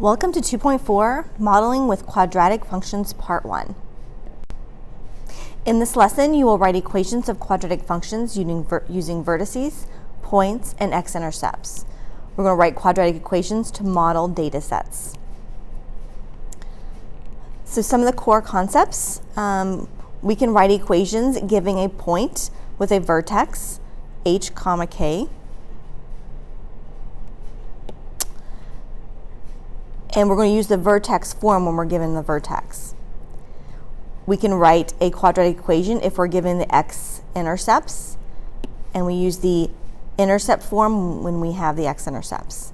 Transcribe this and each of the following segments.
Welcome to 2.4, Modeling with Quadratic Functions, Part 1. In this lesson, you will write equations of quadratic functions using vertices, points, and x-intercepts. We're going to write quadratic equations to model data sets. So some of the core concepts, we can write equations giving a point with a vertex, h, k, and we're going to use the vertex form when we're given the vertex. We can write a quadratic equation if we're given the x-intercepts, and we use the intercept form when we have the x-intercepts.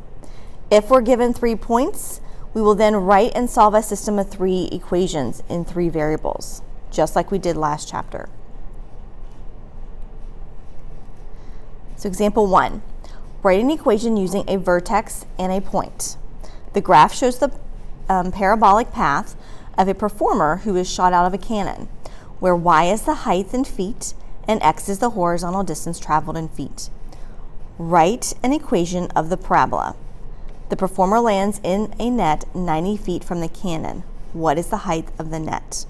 If we're given 3 points, we will then write and solve a system of 3 equations in 3 variables, just like we did last chapter. So example 1, write an equation using a vertex and a point. The graph shows the parabolic path of a performer who is shot out of a cannon, where y is the height in feet and x is the horizontal distance traveled in feet. Write an equation of the parabola. The performer lands in a net 90 feet from the cannon. What is the height of the net?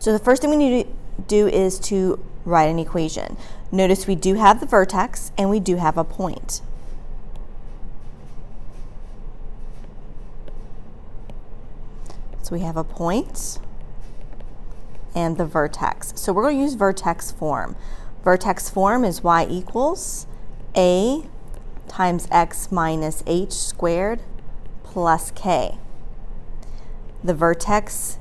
So the first thing we need to do is to write an equation. Notice we do have the vertex and we do have a point. So we have a point and the vertex. So we're going to use vertex form. Vertex form is y equals a times x minus h squared plus k. The vertex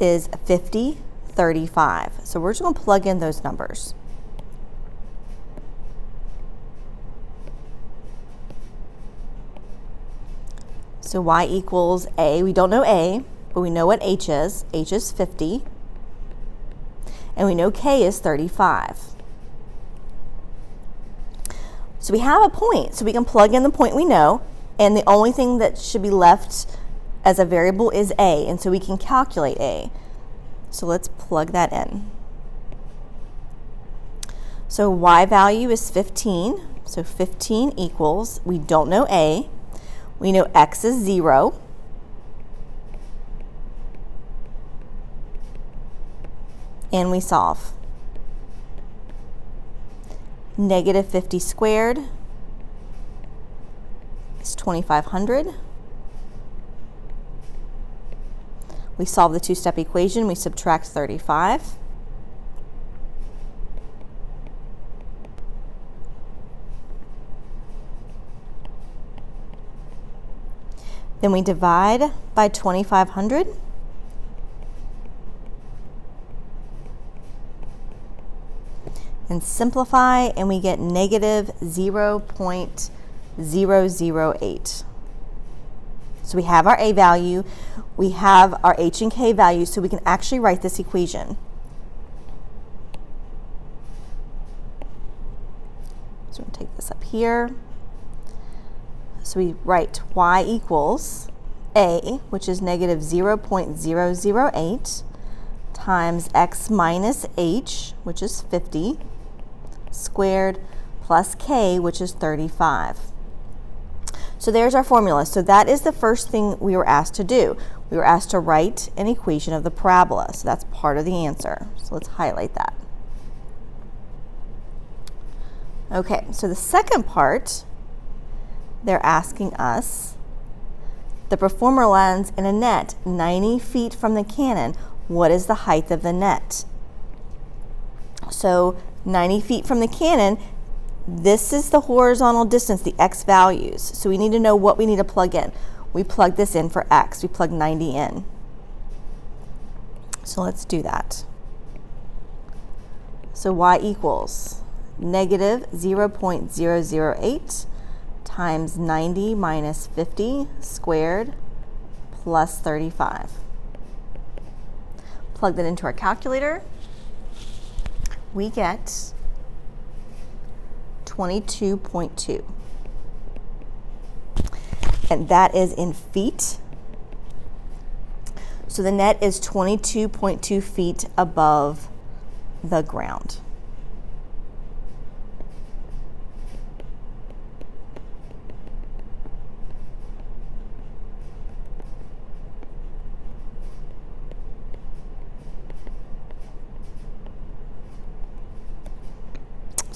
is 50, 35. So we're just going to plug in those numbers. So y equals a, we don't know a, but we know what h is. H is 50. And we know k is 35. So we have a point, so we can plug in the point we know, and the only thing that should be left as a variable is a, and so we can calculate a. So let's plug that in. So y value is 15, so 15 equals, we don't know a, we know x is 0. And we solve. Negative 50 squared is 2,500. We solve the two-step equation. We subtract 35. Then we divide by 2,500. And simplify, and we get negative 0.008. So we have our a value, we have our h and k values, so we can actually write this equation. So we'll take this up here. So we write y equals a, which is negative 0.008, times x minus h, which is 50, squared, plus k, which is 35. So there's our formula. So that is the first thing we were asked to do. We were asked to write an equation of the parabola. So that's part of the answer. So let's highlight that. Okay, so the second part, they're asking us, the performer lands in a net 90 feet from the cannon. What is the height of the net? So 90 feet from the cannon, this is the horizontal distance, the x values. So we need to know what we need to plug in. We plug this in for x. We plug 90 in. So let's do that. So y equals negative 0.008 times 90 minus 50 squared plus 35. Plug that into our calculator. We get 22.2. And that is in feet. So the net is 22.2 feet above the ground.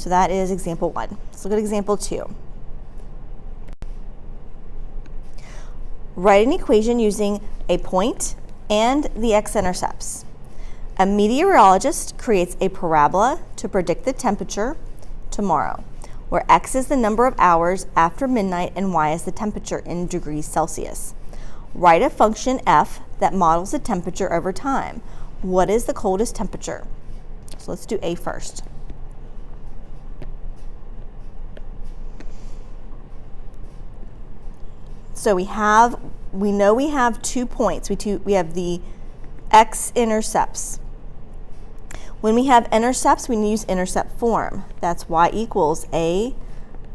So that is example 1. Let's look at example 2. Write an equation using a point and the x-intercepts. A meteorologist creates a parabola to predict the temperature tomorrow, where x is the number of hours after midnight and y is the temperature in degrees Celsius. Write a function f that models the temperature over time. What is the coldest temperature? So let's do A first. So we know we have 2 points. We have the x-intercepts. When we have intercepts, we use intercept form. That's y equals a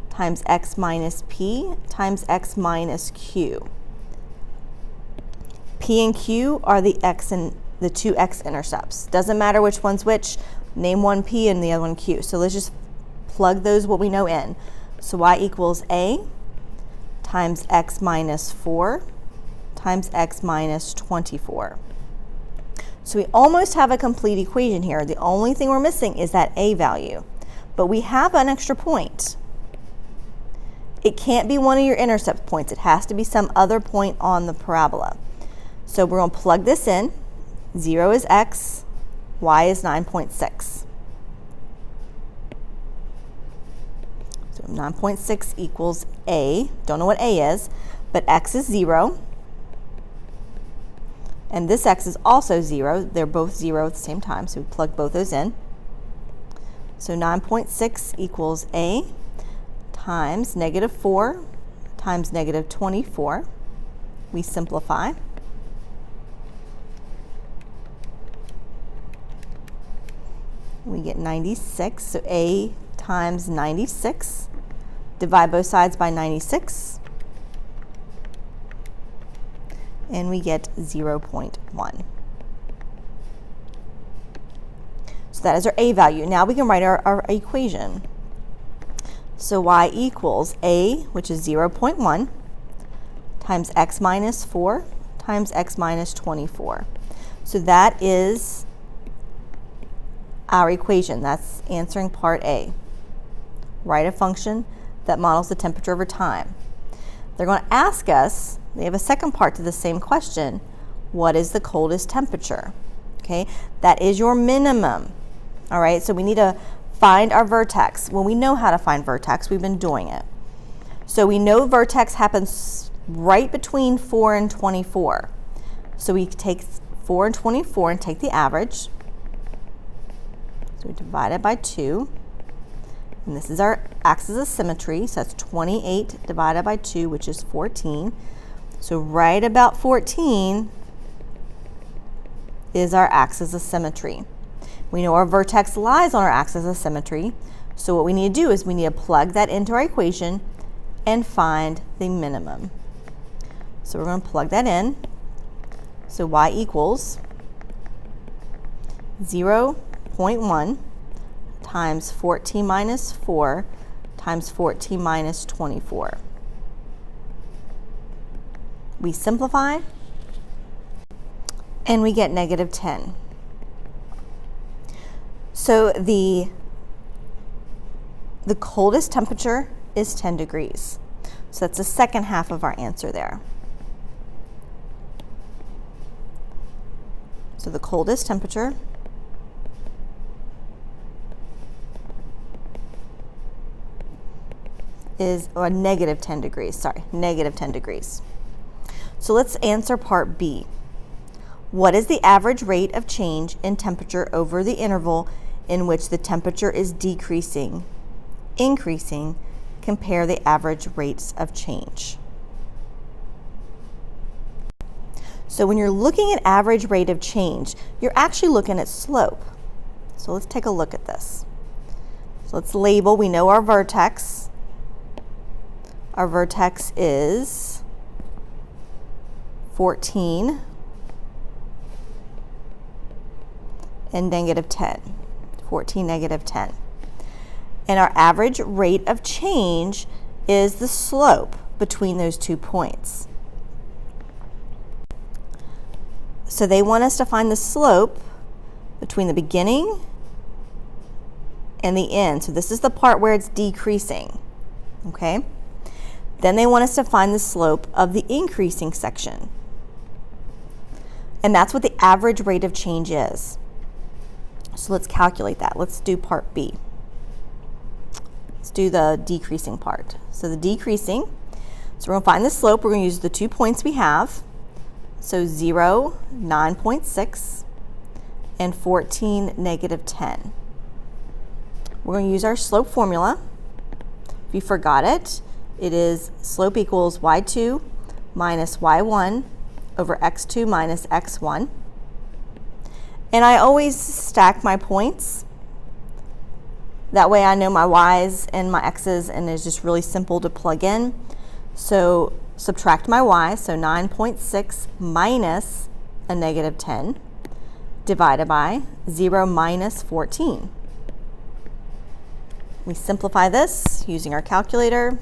times x minus p times x minus q. P and q are the two x-intercepts. Doesn't matter which one's which. Name one p and the other one q. So let's just plug those what we know in. So y equals a times x minus 4 times x minus 24. So we almost have a complete equation here. The only thing we're missing is that a value. But we have an extra point. It can't be one of your intercept points. It has to be some other point on the parabola. So we're going to plug this in. 0 is x, y is 9.6. So 9.6 equals a. Don't know what a is, but x is 0. And this x is also 0. They're both 0 at the same time, so we plug both those in. So 9.6 equals a times negative 4 times negative 24. We simplify. We get 96, so a times 96. Divide both sides by 96. And we get 0.1. So that is our a value. Now we can write our equation. So y equals a, which is 0.1, times x minus 4 times x minus 24. So that is our equation. That's answering part A. Write a function that models the temperature over time. They're going to ask us, they have a second part to the same question, what is the coldest temperature? Okay, that is your minimum. All right, so we need to find our vertex. Well, we know how to find vertex. We've been doing it. So we know vertex happens right between 4 and 24. So we take 4 and 24 and take the average. So we divide it by 2. And this is our axis of symmetry. So that's 28 divided by 2, which is 14. So right about 14 is our axis of symmetry. We know our vertex lies on our axis of symmetry. So what we need to do is we need to plug that into our equation and find the minimum. So we're going to plug that in. So y equals 0.1 times 14 minus 4 times 14 minus 24. We simplify and we get negative 10. So the coldest temperature is 10 degrees. So that's the second half of our answer there. So the coldest temperature is negative 10 degrees, sorry, negative 10 degrees. So let's answer part B. What is the average rate of change in temperature over the interval in which the temperature is decreasing, increasing? Compare the average rates of change. So when you're looking at average rate of change, you're actually looking at slope. So let's take a look at this. So let's label, we know our vertex. Our vertex is 14 and negative 10. 14, negative 10. And our average rate of change is the slope between those 2 points. So they want us to find the slope between the beginning and the end. So this is the part where it's decreasing, okay? Then they want us to find the slope of the increasing section. And that's what the average rate of change is. So let's calculate that. Let's do part B. Let's do the decreasing part. So the decreasing, so we're going to find the slope. We're going to use the 2 points we have. So 0, 9.6, and 14, -10. We're going to use our slope formula. If you forgot it, it is slope equals y2 minus y1 over x2 minus x1. And I always stack my points. That way I know my y's and my x's, and it's just really simple to plug in. So subtract my y, so 9.6 minus a -10 divided by 0 minus 14. We simplify this using our calculator.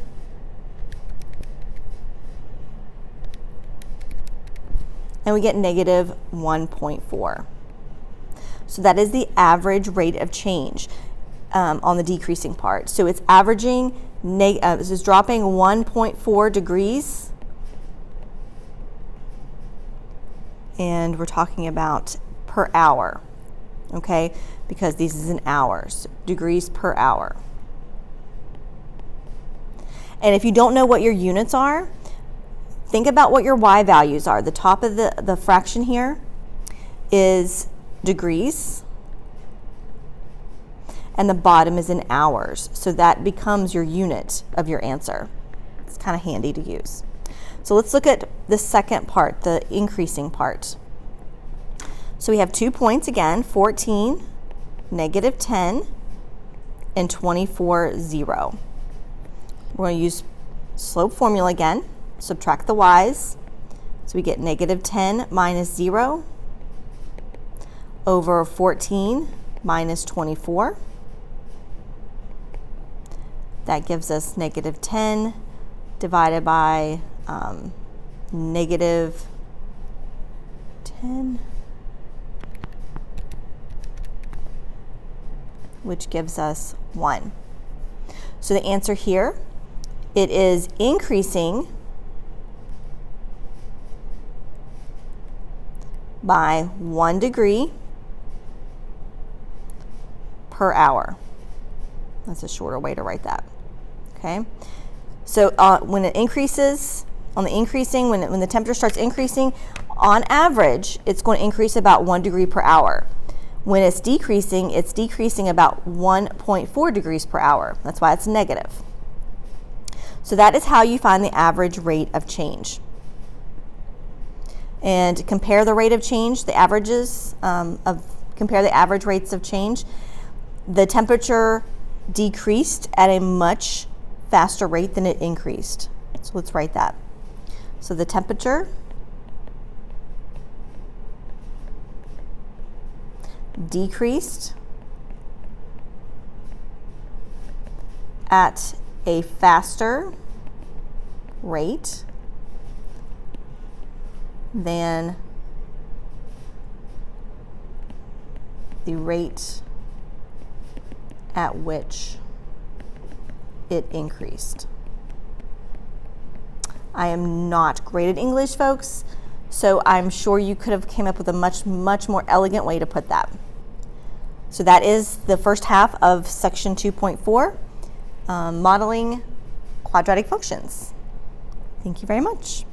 And we get -1.4. So that is the average rate of change on the decreasing part. So it's averaging, this is dropping 1.4 degrees. And we're talking about per hour, okay? Because this is in hours, degrees per hour. And if you don't know what your units are, think about what your y values are. The top of the fraction here is degrees, and the bottom is in hours. So that becomes your unit of your answer. It's kind of handy to use. So let's look at the second part, the increasing part. So we have 2 points again, 14, -10, and 24, 0. We're going to use slope formula again, subtract the y's. So we get -10 minus 0 over 14 minus 24. That gives us -10 divided by -10, which gives us 1. So the answer here, it is increasing by 1 degree per hour. That's a shorter way to write that, okay? So when it increases, on the increasing, when the temperature starts increasing, on average, it's going to increase about 1 degree per hour. When it's decreasing about 1.4 degrees per hour. That's why it's negative. So that is how you find the average rate of change. And compare the rate of change, the averages compare the average rates of change. The temperature decreased at a much faster rate than it increased. So let's write that. So the temperature decreased at a faster rate than the rate at which it increased. I am not great at English, folks, so I'm sure you could have came up with a much more elegant way to put that. So that is the first half of section 2.4, modeling quadratic functions. Thank you very much.